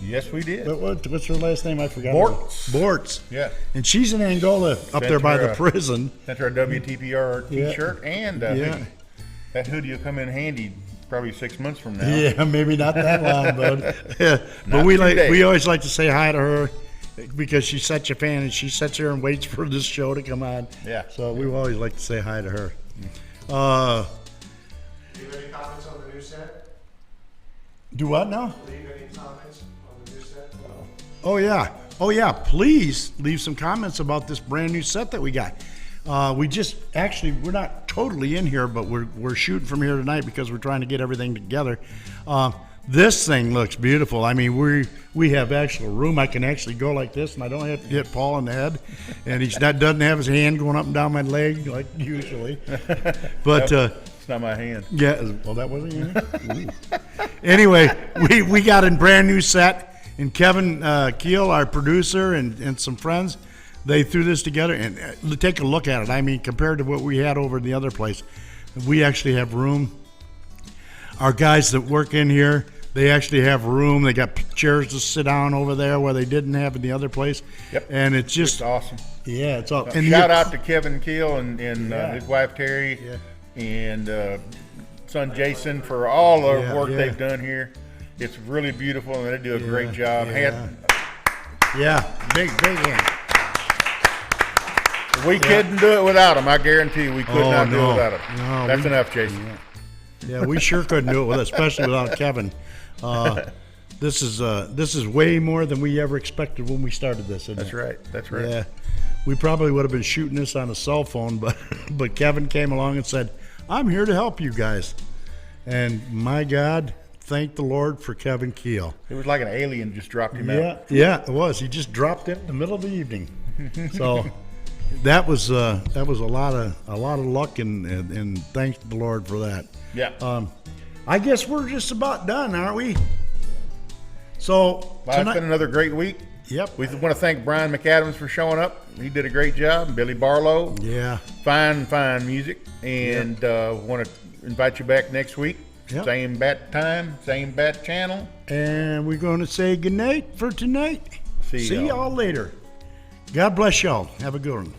Yes, we did. What's her last name? I forgot. Bortz. Yeah. And she's in Angola up there by the prison. That's our WTPR T-shirt. And that hoodie will come in handy probably 6 months from now. Yeah, maybe not that long, bud. Yeah. But we always like to say hi to her, because she's such a fan, and she sits there and waits for this show to come on. Yeah. So we always like to say hi to her. Do you have any comments on the new set? Do what now? Leave any comments on the new set? Oh yeah. Please leave some comments about this brand new set that we got. We're not totally in here, but we're shooting from here tonight because we're trying to get everything together. This thing looks beautiful. I mean, we have actual room. I can actually go like this, and I don't have to hit Paul in the head. And doesn't have his hand going up and down my leg like usually. But it's not my hand. Yeah. Well, that wasn't your hand. Anyway, we got a brand new set, and Kevin Keel, our producer, and some friends, they threw this together. And take a look at it. I mean, compared to what we had over in the other place, we actually have room. Our guys that work in here, they actually have room. They got chairs to sit down over there where they didn't have in the other place. Yep. And it's just It's awesome. Yeah, it's awesome. And shout out to Kevin Keel and his wife Terry and son Jason for all the work they've done here. It's really beautiful, and they do a great job. Big hand. We couldn't do it without them. I guarantee we could not do it without them. No, That's enough, Jason. Yeah, we sure couldn't do it especially without Kevin. This is way more than we ever expected when we started this. That's right. Yeah, we probably would have been shooting this on a cell phone, but Kevin came along and said, I'm here to help you guys. And my God, thank the Lord for Kevin Keel. It was like an alien just dropped him out. Yeah, it was. He just dropped it in the middle of the evening. So that was a lot of luck, and thank the Lord for that. Yeah. I guess we're just about done, aren't we? So Well, it's been another great week. Yep. We want to thank Brian McCadams for showing up. He did a great job. Billy Barlow. Yeah. Fine music. And want to invite you back next week. Yep. Same bat time, same bat channel. And we're going to say goodnight for tonight. See y'all later. God bless y'all. Have a good one.